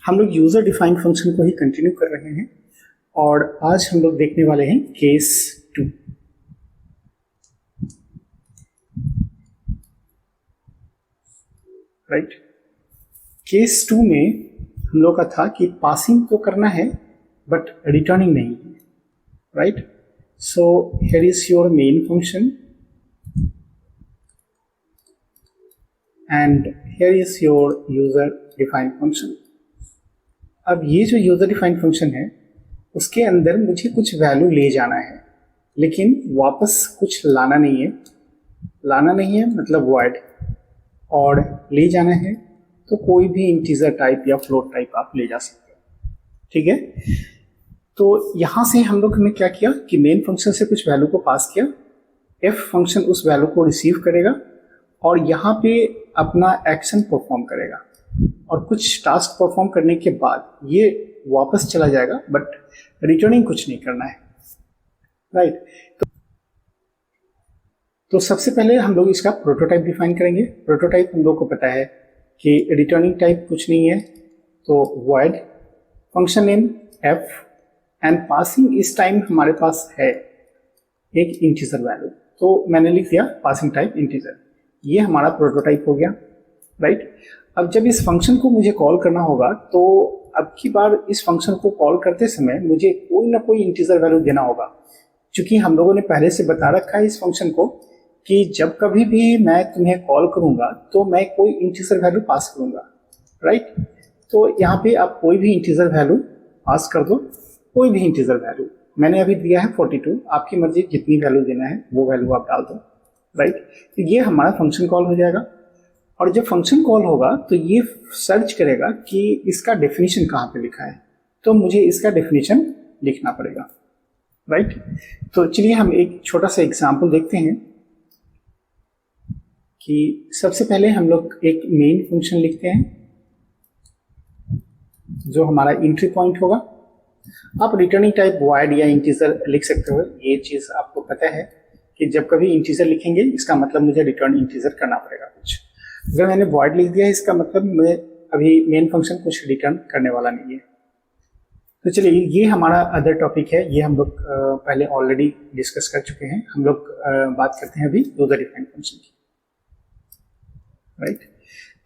हम लोग user defined function को ही कंटिन्यू कर रहे हैं और आज हम लोग देखने वाले हैं केस 2। राइट, केस 2 में हम लोग का था कि पासिंग तो करना है बट रिटर्निंग नहीं है। Right, so here is your main function and here is your user defined function. अब ये जो यूजर डिफाइंड फंक्शन है उसके अंदर मुझे कुछ वैल्यू ले जाना है लेकिन वापस कुछ लाना नहीं है। लाना नहीं है मतलब वॉइड, और ले जाना है तो कोई भी इंटीजर टाइप या फ्लोट टाइप आप ले जा सकते हो। ठीक है, तो यहां से हम लोग ने क्या किया कि मेन फंक्शन से कुछ वैल्यू को पास किया, एफ फंक्शन उस वैल्यू को रिसीव करेगा और यहाँ पे अपना एक्शन परफॉर्म करेगा और कुछ टास्क परफॉर्म करने के बाद ये वापस चला जाएगा बट रिटर्निंग कुछ नहीं करना है। राइट, तो सबसे पहले हम लोग इसका प्रोटोटाइप डिफाइन करेंगे। प्रोटोटाइप हम लोग को पता है कि रिटर्निंग टाइप कुछ नहीं है, तो void function name F and passing इस टाइम हमारे पास है एक इंटीजर वैल्यू, तो मैंने लिख दिया पासिंग टाइप इंटीजर। ये हमारा प्रोटोटाइप हो गया। राइट, अब जब इस फंक्शन को मुझे कॉल करना होगा तो अब की बार इस फंक्शन को कॉल करते समय मुझे कोई ना कोई इंटीजर वैल्यू देना होगा, क्योंकि हम लोगों ने पहले से बता रखा है इस फंक्शन को कि जब कभी भी मैं तुम्हें कॉल करूंगा तो मैं कोई इंटीजर वैल्यू पास करूंगा। राइट, तो यहाँ पे आप कोई भी इंटीजर वैल्यू पास कर दो, कोई भी इंटीजर वैल्यू। मैंने अभी दिया है 42, आपकी मर्जी जितनी वैल्यू देना है वो वैल्यू आप डाल दो। राइट, तो ये हमारा फंक्शन कॉल हो जाएगा और जब फंक्शन कॉल होगा तो ये सर्च करेगा कि इसका डेफिनेशन कहाँ पे लिखा है, तो मुझे इसका डेफिनेशन लिखना पड़ेगा। राइट, तो चलिए हम एक छोटा सा एग्जांपल देखते हैं कि सबसे पहले हम लोग एक मेन फंक्शन लिखते हैं जो हमारा एंट्री पॉइंट होगा। आप रिटर्निंग टाइप वॉइड या इंटीजर लिख सकते हो, ये चीज आपको पता है कि जब कभी इंटीजर लिखेंगे इसका मतलब मुझे रिटर्न इंटीजर करना पड़ेगा कुछ। अगर मैंने वॉइड लिख दिया इसका मतलब मैं अभी मेन फंक्शन कुछ रिटर्न करने वाला नहीं है। तो चलिए ये हमारा अदर टॉपिक है, ये हम लोग पहले ऑलरेडी डिस्कस कर चुके हैं। हम लोग बात करते हैं अभी यूजर डिफाइंड फंक्शन की। राइट,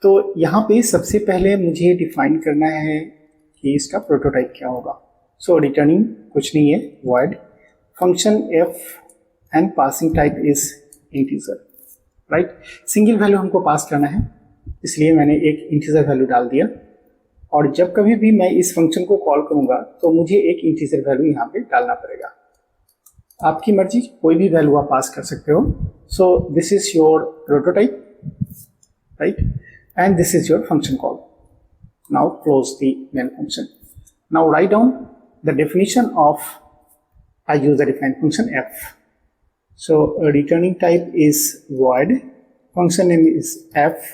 तो यहाँ पे सबसे पहले मुझे डिफाइन करना है कि इसका प्रोटोटाइप क्या होगा। सो रिटर्निंग कुछ नहीं है, void function F and passing type is integer. Right, single value हमको पास करना है इसलिए मैंने एक इंटीजर वैल्यू डाल दिया और जब कभी भी मैं इस फंक्शन को कॉल करूंगा तो मुझे एक इंटीजर वैल्यू यहाँ पे डालना पड़ेगा। आपकी मर्जी, कोई भी वैल्यू आप पास कर सकते हो। So this is your prototype, right, and this is your function call. Now close the main function. Now write down the definition of a user defined function f. So returning type is void, function name is f,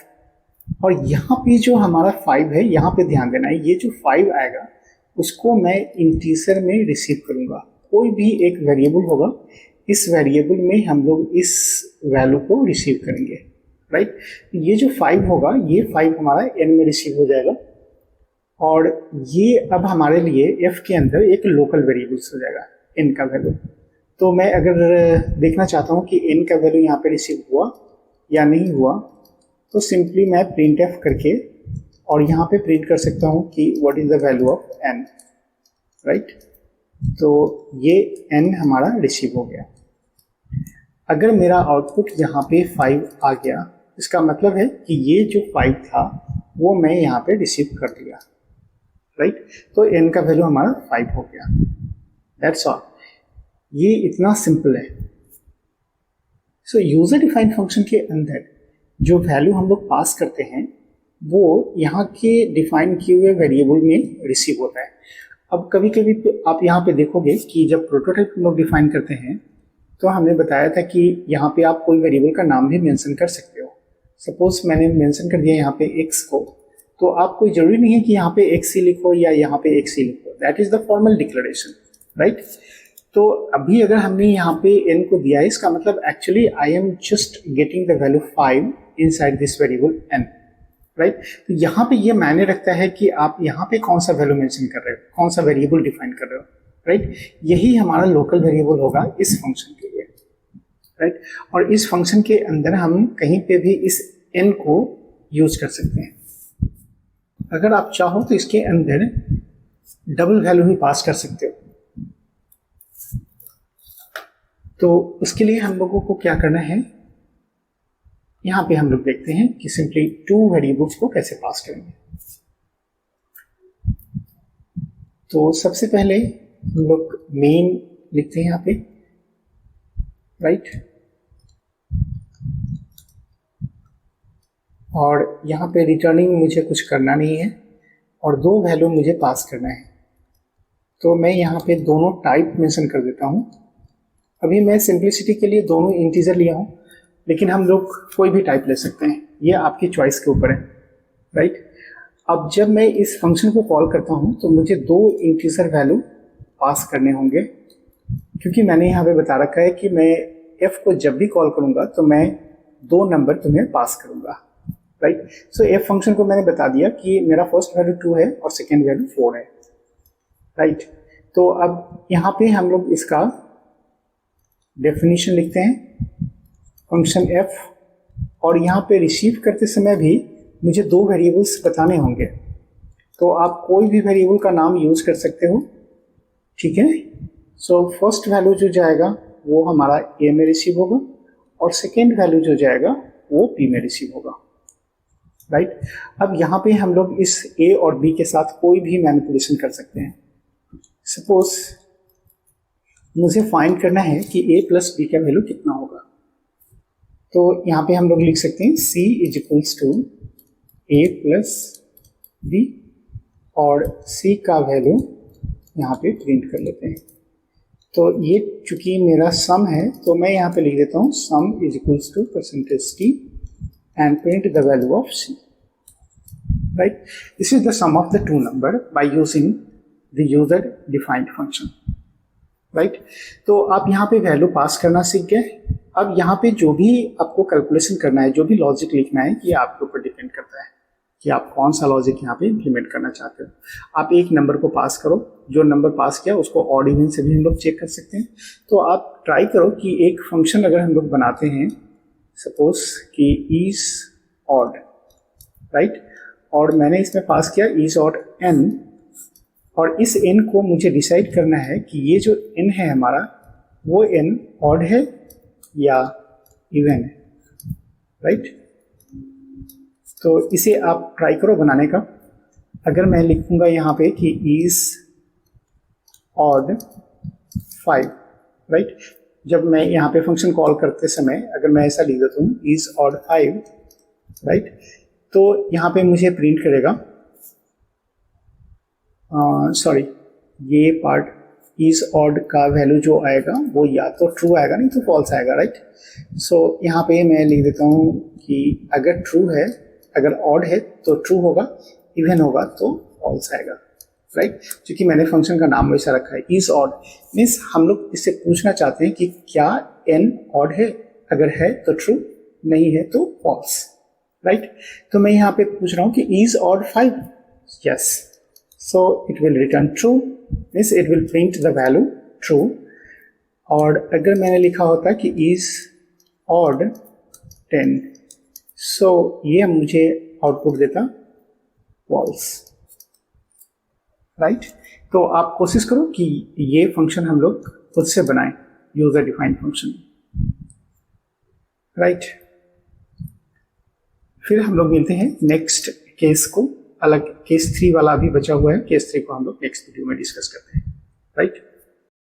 और यहाँ पे जो हमारा 5 है यहाँ पे ध्यान देना है, ये जो 5 आएगा उसको मैं इंटीजर में रिसीव करूंगा। कोई भी एक वेरिएबल होगा, इस वेरिएबल में हम लोग इस वैल्यू को रिसीव करेंगे। राइट, ये जो 5 होगा ये 5 हमारा n में रिसीव हो जाएगा और ये अब हमारे लिए f के अंदर एक लोकल वेरिएबल्स हो जाएगा n का वैल्यू। तो मैं अगर देखना चाहता हूँ कि n का वैल्यू यहाँ पे रिसीव हुआ या नहीं हुआ तो सिंपली मैं प्रिंट f करके और यहाँ पे प्रिंट कर सकता हूँ कि what is the value of n। Right, तो ये n हमारा रिसीव हो गया। अगर मेरा आउटपुट यहाँ पे 5 आ गया इसका मतलब है कि ये जो 5 था वो मैं यहाँ पे रिसीव कर लिया। राइट, तो n का वैल्यू हमारा 5 हो गया। दैट्स ऑल, ये इतना सिंपल है। सो यूजर डिफाइंड फंक्शन के अंदर जो वैल्यू हम लोग पास करते हैं वो यहाँ के डिफाइन किए हुए वेरिएबल में रिसीव होता है। अब कभी कभी आप यहाँ पे देखोगे कि जब प्रोटोटाइप हम लोग डिफाइन करते हैं तो हमने बताया था कि यहाँ पे आप कोई वेरिएबल का नाम भी मेंशन कर सकते हो। सपोज मैंने मेंशन कर दिया यहाँ पे x को, तो आप कोई जरूरी नहीं है कि यहाँ पे x ही लिखो या यहाँ पे x ही लिखो, that is the formal declaration. Right, तो अभी अगर हमने यहाँ पे n को दिया है इसका मतलब actually I am just getting the value 5 inside this variable n। Right. तो यहाँ पे ये मायने रखता है कि आप यहाँ पे कौन सा वैल्यू मेंशन कर रहे हो, कौन सा वेरिएबल डिफाइन कर रहे हो, राइट। यही हमारा लोकल वेरिएबल होगा इस फंक्शन के लिए, राइट। और इस फंक्शन के अंदर हम कहीं पे भी इस n को यूज कर सकते हैं। अगर आप चाहो तो इसके अंदर डबल वैल्यू भी पास कर सकते हो। तो उसके लिए हम लोगों को क्या करना है, यहां पे हम लोग देखते हैं कि सिंपली टू वेरिएबल्स को कैसे पास करेंगे। तो सबसे पहले हम लोग मेन लिखते हैं यहां पे, राइट। और यहाँ पे रिटर्निंग मुझे कुछ करना नहीं है और दो वैल्यू मुझे पास करना है। तो मैं यहाँ पे दोनों टाइप मेंशन कर देता हूँ। अभी मैं सिंप्लिसिटी के लिए दोनों इंटीजर लिया हूँ, लेकिन हम लोग कोई भी टाइप ले सकते हैं, ये आपकी चॉइस के ऊपर है, राइट। अब जब मैं इस फंक्शन को कॉल करता हूँ तो मुझे दो इंटीजर वैल्यू पास करने होंगे, क्योंकि मैंने यहाँ पे बता रखा है कि मैं f को जब भी कॉल करूँगा तो मैं दो नंबर तुम्हें पास करूँगा, राइट। सो f फंक्शन को मैंने बता दिया कि मेरा फर्स्ट वैल्यू 2 है और सेकेंड वैल्यू 4 है, राइट। तो अब यहाँ पे हम लोग इसका डेफिनेशन लिखते हैं, फंक्शन f, और यहाँ पे रिसीव करते समय भी मुझे दो वेरिएबल्स बताने होंगे। तो आप कोई भी वेरिएबल का नाम यूज कर सकते हो, ठीक है। सो फर्स्ट वैल्यू जो जाएगा वो हमारा a में रिसीव होगा और सेकेंड वैल्यू जो जाएगा वो b में रिसीव होगा, राइट। अब यहाँ पे हम लोग इस a और b के साथ कोई भी मैनिपुलेशन कर सकते हैं। सपोज मुझे फाइंड करना है कि a प्लस b का वैल्यू कितना होगा, तो यहाँ पे हम लोग लिख सकते हैं c is equals to a plus b, और c का वैल्यू यहाँ पे प्रिंट कर लेते हैं। तो ये चूंकि मेरा सम है तो मैं यहाँ पे लिख देता हूँ sum is equals to percentage t and print the value of c, right. This is the sum of the two number by using the user defined function, right. तो आप यहाँ पे वैल्यू पास करना सीख गए। अब यहाँ पे जो भी आपको कैलकुलेशन करना है, जो भी लॉजिक लिखना है, ये आपके ऊपर डिपेंड करता है कि आप कौन सा लॉजिक यहाँ पे इम्प्लीमेंट करना चाहते हो। आप एक नंबर को पास करो, जो नंबर पास किया उसको ऑड इवन से भी हम लोग चेक कर सकते हैं। तो आप ट्राई करो कि एक फंक्शन अगर हम लोग बनाते हैं, सपोज कि इज ऑड, राइट, और मैंने इसमें पास किया इज ऑड n, और इस n को मुझे डिसाइड करना है कि ये जो n है हमारा वो n ऑड है या इवन है, राइट। तो इसे आप ट्राई करो बनाने का। अगर मैं लिखूंगा यहाँ पे कि इज ऑड 5, राइट, जब मैं यहाँ पे फंक्शन कॉल करते समय अगर मैं ऐसा लिख देता हूँ इज ऑड 5, राइट, तो यहाँ पे मुझे प्रिंट करेगा, सॉरी, ये पार्ट इज ऑड का वैल्यू जो आएगा वो या तो ट्रू आएगा नहीं तो फॉल्स आएगा, राइट। सो यहाँ पे मैं लिख देता हूँ कि अगर ट्रू है, अगर ऑड है तो ट्रू होगा, इवन होगा तो फॉल्स आएगा, राइट। क्योंकि मैंने फंक्शन का नाम वैसा रखा है इज ऑड, मीन्स हम लोग इससे पूछना चाहते हैं कि क्या n ऑड है, अगर है तो ट्रू, नहीं है तो फॉल्स, राइट। तो मैं यहाँ पे पूछ रहा हूँ कि is odd 5, yes, so it will return true, means it will print the value true. और अगर मैंने लिखा होता कि इज ऑड 10, सो ये मुझे आउटपुट देता फॉल्स, राइट। तो आप कोशिश करो कि ये फंक्शन हम लोग खुद से बनाएं, यूजर डिफाइंड फंक्शन, राइट। फिर हम लोग मिलते हैं नेक्स्ट केस को, अलग केस 3 वाला अभी बचा हुआ है, केस 3 को हम लोग नेक्स्ट वीडियो में डिस्कस करते हैं, राइट।